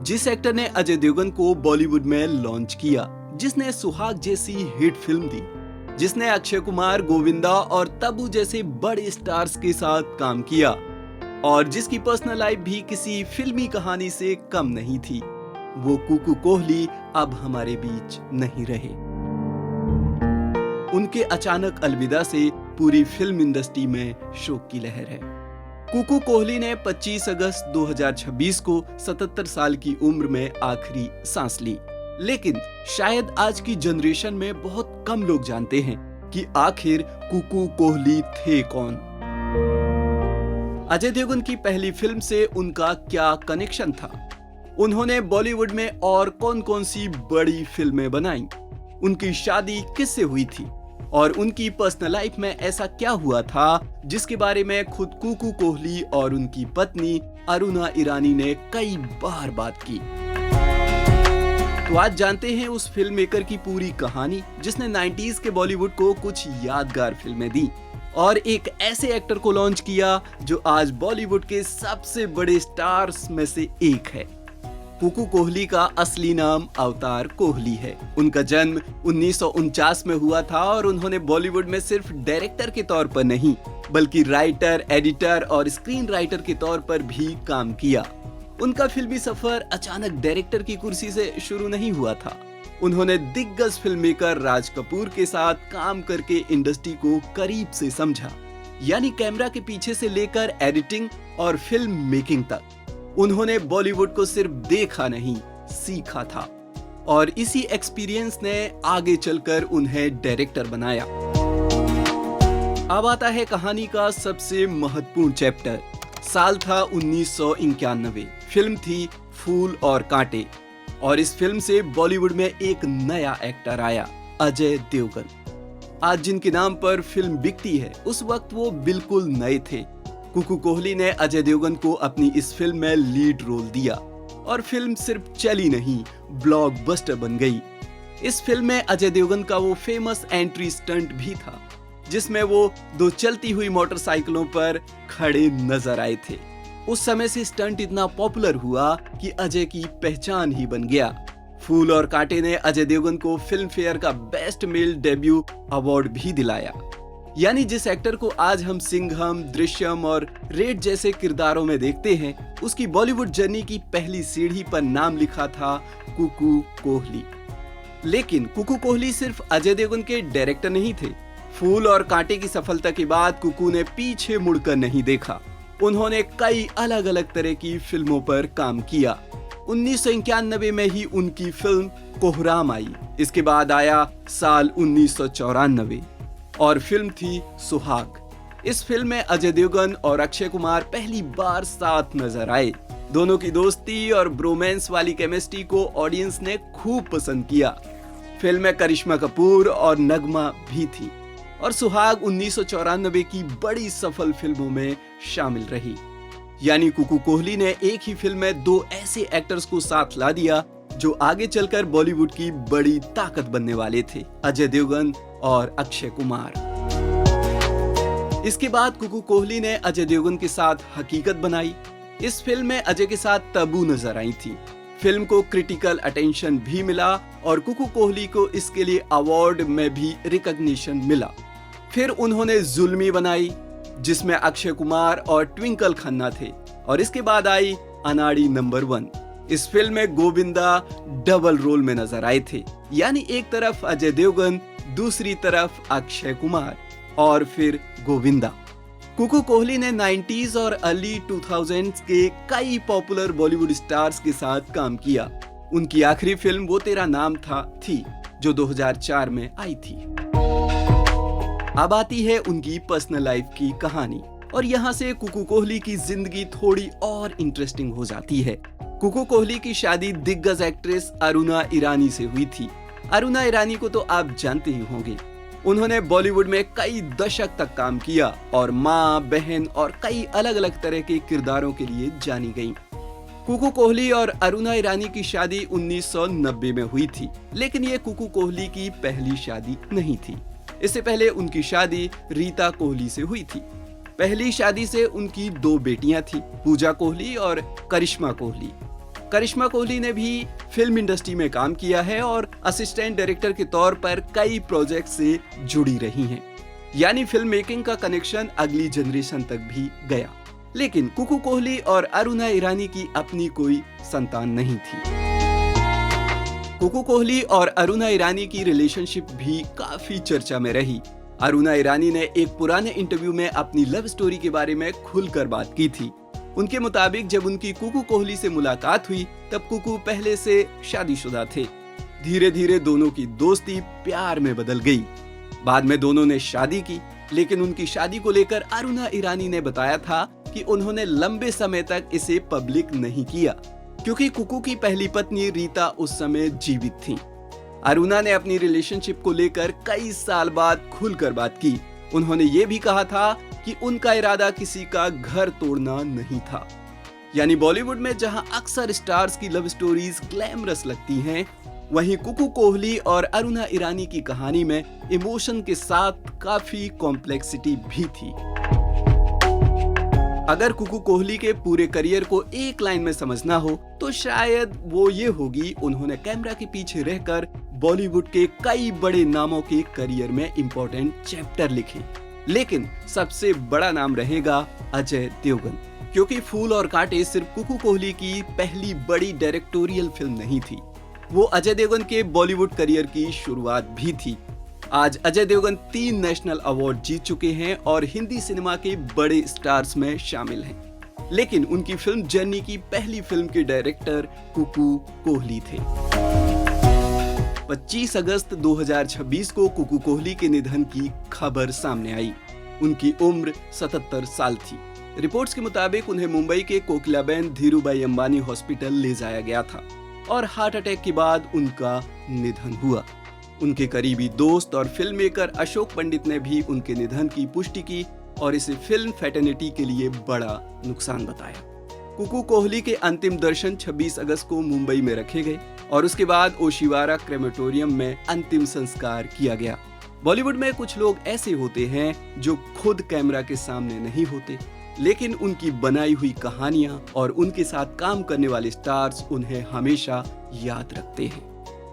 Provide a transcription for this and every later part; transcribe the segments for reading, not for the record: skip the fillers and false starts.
जिस एक्टर ने अजय देवगन को बॉलीवुड में लॉन्च किया, जिसने सुहाग जैसी हिट फिल्म दी, जिसने अक्षय कुमार, गोविंदा और तब्बू जैसे बड़े स्टार्स के साथ काम किया और जिसकी पर्सनल लाइफ भी किसी फिल्मी कहानी से कम नहीं थी, वो कुकू कोहली अब हमारे बीच नहीं रहे। उनके अचानक अलविदा से पूरी फिल्म इंडस्ट्री में शोक की लहर है। कुकू कोहली ने 25 अगस्त 2026 को 77 साल की उम्र में आखिरी सांस ली। लेकिन शायद आज की जनरेशन में बहुत कम लोग जानते हैं कि आखिर कुकू कोहली थे कौन। अजय देवगन की पहली फिल्म से उनका क्या कनेक्शन था? उन्होंने बॉलीवुड में और कौन-कौन सी बड़ी फिल्में बनाई? उनकी शादी किससे हुई थी? और उनकी पर्सनल लाइफ में ऐसा क्या हुआ था जिसके बारे में खुद कुकू कोहली और उनकी पत्नी अरुणा ईरानी ने कई बार बात की। तो आज जानते हैं उस फिल्म मेकर की पूरी कहानी जिसने 90s के बॉलीवुड को कुछ यादगार फिल्में दी और एक ऐसे एक्टर को लॉन्च किया जो आज बॉलीवुड के सबसे बड़े स्टार्स में से एक है। कुकू कोहली का असली नाम अवतार कोहली है। उनका जन्म 1949 में हुआ था और उन्होंने बॉलीवुड में सिर्फ डायरेक्टर के तौर पर नहीं बल्कि राइटर, एडिटर और स्क्रीन राइटर के तौर पर भी काम किया। उनका फिल्मी सफर अचानक डायरेक्टर की कुर्सी से शुरू नहीं हुआ था। उन्होंने दिग्गज फिल्ममेकर राज कपूर के साथ काम करके इंडस्ट्री को करीब से समझा, यानी कैमरा के पीछे से लेकर एडिटिंग और फिल्म मेकिंग तक। उन्होंने बॉलीवुड को सिर्फ देखा नहीं, सीखा था और इसी एक्सपीरियंस ने आगे चलकर उन्हें डायरेक्टर बनाया। अब आता है कहानी का सबसे महत्वपूर्ण चैप्टर। साल था 1991। फिल्म थी फूल और कांटे और इस फिल्म से बॉलीवुड में एक नया एक्टर आया, अजय देवगन। आज जिनके नाम पर फिल्म बिकती है, उस वक्त वो बिल्कुल नए थे। कुकू कोहली ने अजय देवगन को अपनी इस फिल्म में लीड रोल दिया और फिल्म सिर्फ चली नहीं, ब्लॉकबस्टर बन गई। इस फिल्म में अजय देवगन का वो फेमस एंट्री स्टंट भी था जिसमें वो दो चलती हुई मोटरसाइकिलों पर खड़े नजर आए थे। उस समय से स्टंट इतना पॉपुलर हुआ कि अजय की पहचान ही बन गया। फूल और कांटे ने अजय देवगन को फिल्म फेयर का बेस्ट मेल डेब्यू अवार्ड भी दिलाया। यानी जिस एक्टर को आज हम सिंघम, दृश्यम और रेड जैसे किरदारों में देखते हैं, उसकी बॉलीवुड जर्नी की पहली सीढ़ी पर नाम लिखा था कुकू कोहली। लेकिन कुकू कोहली सिर्फ अजय देवगन के डायरेक्टर नहीं थे। फूल और कांटे की सफलता के बाद कुकू ने पीछे मुड़कर नहीं देखा। उन्होंने कई अलग अलग तरह की फिल्मों पर काम किया। 1991 में ही उनकी फिल्म कोहराम आई। इसके बाद आया साल 1994 और फिल्म थी सुहाग। इस फिल्म में अजय देवगन और अक्षय कुमार पहली बार साथ नजर आए। दोनों की दोस्ती और ब्रोमांस वाली केमिस्ट्री को ऑडियंस ने खूब पसंद किया। फिल्म में करिश्मा कपूर और नगमा भी थी और सुहाग 1994 की बड़ी सफल फिल्मों में शामिल रही। यानी कुकू कोहली ने एक ही फिल्म में दो ऐसे एक्टर्स को साथ ला दिया जो आगे चलकर बॉलीवुड की बड़ी ताकत बनने वाले थे, अजय देवगन और अक्षय कुमार। इसके बाद कुकू कोहली ने अजय देवगन के साथ हकीकत बनाई। इस फिल्म में अजय के साथ तब्बू नजर आई थी। फिल्म को क्रिटिकल अटेंशन भी मिला और कुकू कोहली को इसके लिए अवार्ड में भी रिकॉग्निशन मिला। फिर उन्होंने जुल्मी बनाई जिसमें अक्षय कुमार और ट्विंकल खन्ना थे और इसके बाद आई अनाड़ी नंबर 1। इस फिल्म में गोविंदा डबल रोल में नजर आए थे, यानी एक तरफ अजय देवगन, दूसरी तरफ अक्षय कुमार और फिर गोविंदा। कुकू कोहली ने 90s और अर्ली 2000s के कई पॉपुलर बॉलीवुड स्टार्स के साथ काम किया। उनकी आखिरी फिल्म वो तेरा नाम था थी जो 2004 में आई थी। अब आती है उनकी पर्सनल लाइफ की कहानी और यहाँ से कुकू कोहली की जिंदगी थोड़ी और इंटरेस्टिंग हो जाती है। कुकू कोहली की शादी दिग्गज एक्ट्रेस अरुणा ईरानी से हुई थी। अरुणा ईरानी को तो आप जानते ही होंगे। उन्होंने बॉलीवुड में कई दशक तक काम किया और माँ, बहन और कई अलग अलग तरह के किरदारों के लिए जानी गईं। कुकू कोहली और अरुणा ईरानी की शादी 1990 में हुई थी, लेकिन ये कुकू कोहली की पहली शादी नहीं थी। इससे पहले उनकी शादी रीता कोहली से हुई थी। पहली शादी से उनकी दो बेटियां थी, पूजा कोहली और करिश्मा कोहली। करिश्मा कोहली ने भी फिल्म इंडस्ट्री में काम किया है और असिस्टेंट डायरेक्टर के तौर पर कई प्रोजेक्ट से जुड़ी रही हैं। यानी फिल्म मेकिंग का कनेक्शन अगली जनरेशन तक भी गया। लेकिन कुकू कोहली और अरुणा ईरानी की अपनी कोई संतान नहीं थी। कुकू कोहली और अरुणा ईरानी की रिलेशनशिप भी काफी चर्चा में रही। अरुणा ईरानी ने एक पुराने इंटरव्यू में अपनी लव स्टोरी के बारे में खुलकर बात की थी। उनके मुताबिक जब उनकी कुकू कोहली से मुलाकात हुई तब कुकू पहले से शादीशुदा थे। धीरे धीरे दोनों की दोस्ती प्यार में बदल गई। बाद में दोनों ने शादी की, लेकिन उनकी शादी को लेकर अरुणा ईरानी ने बताया था कि उन्होंने लंबे समय तक इसे पब्लिक नहीं किया, क्योंकि कुकू की पहली पत्नी रीता उस समय जीवित थी। अरुणा ने अपनी रिलेशनशिप को लेकर कई साल बाद खुलकर बात की। उन्होंने ये भी कहा था कि उनका इरादा किसी का घर तोड़ना नहीं था। यानी बॉलीवुड में जहां अक्सर स्टार्स की लव स्टोरीज ग्लैमरस लगती हैं, वहीं कुकू कोहली और अरुणा ईरानी की कहानी में इमोशन के साथ काफी कॉम्प्लेक्सिटी भी थी। अगर कुकू कोहली के पूरे करियर को एक लाइन में समझना हो तो शायद वो ये होगी, उन्होंने कैमरा के पीछे रहकर बॉलीवुड के कई बड़े नामों के करियर में इंपॉर्टेंट चैप्टर लिखे। लेकिन सबसे बड़ा नाम रहेगा अजय देवगन, क्योंकि फूल और कांटे सिर्फ कुकू कोहली की पहली बड़ी डायरेक्टोरियल फिल्म नहीं थी, वो अजय देवगन के बॉलीवुड करियर की शुरुआत भी थी। आज अजय देवगन 3 नेशनल अवार्ड जीत चुके हैं और हिंदी सिनेमा के बड़े स्टार्स में शामिल हैं। लेकिन उनकी फिल्म जर्नी की पहली फिल्म के डायरेक्टर कुकू कोहली थे। 25 अगस्त 2026 को कुकू कोहली के निधन की खबर सामने आई। उनकी उम्र 77 साल थी। रिपोर्ट्स के मुताबिक उन्हें मुंबई के कोकिलाबेन धीरूभाई अंबानी हॉस्पिटल ले जाया गया था और हार्ट अटैक के बाद उनका निधन हुआ। उनके करीबी दोस्त और फिल्म मेकर अशोक पंडित ने भी उनके निधन की पुष्टि की और इसे फिल्म फैटर्निटी के लिए बड़ा नुकसान बताया। कुकू कोहली के अंतिम दर्शन 26 अगस्त को मुंबई में रखे गए और उसके बाद ओशिवारा क्रेमेटोरियम में अंतिम संस्कार किया गया। बॉलीवुड में कुछ लोग ऐसे होते हैं जो खुद कैमरा के सामने नहीं होते, लेकिन उनकी बनाई हुई कहानियां और उनके साथ काम करने वाले स्टार्स उन्हें हमेशा याद रखते हैं।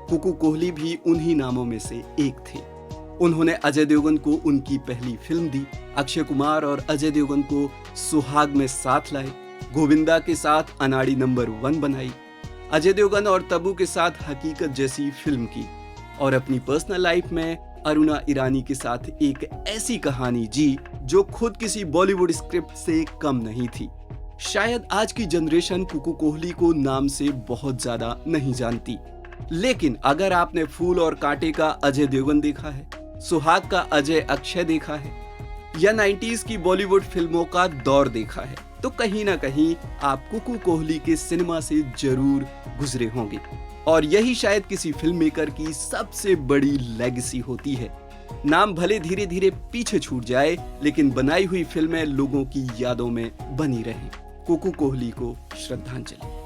कुकू कोहली भी उन्हीं नामों में से एक थे। उन्होंने अजय देवगन को उनकी पहली फिल्म दी, अक्षय कुमार और अजय देवगन को सुहाग में साथ लाए, गोविंदा के साथ अनाड़ी नंबर 1 बनाई, अजय देवगन और तब्बू के साथ हकीकत जैसी फिल्म की और अपनी पर्सनल लाइफ में अरुणा ईरानी के साथ एक ऐसी कहानी जी जो खुद किसी बॉलीवुड स्क्रिप्ट से कम नहीं थी। शायद आज की जनरेशन कुकू कोहली को नाम से बहुत ज्यादा नहीं जानती, लेकिन अगर आपने फूल और कांटे का अजय देवगन देखा है, सुहाग का अजय अक्षय देखा है या 90s की बॉलीवुड फिल्मों का दौर देखा है, तो कहीं ना कहीं आप कुकू कोहली के सिनेमा से जरूर गुजरे होंगे। और यही शायद किसी फिल्म मेकर की सबसे बड़ी लेगेसी होती है। नाम भले धीरे धीरे पीछे छूट जाए, लेकिन बनाई हुई फिल्में लोगों की यादों में बनी रहें। कुकू कोहली को श्रद्धांजलि।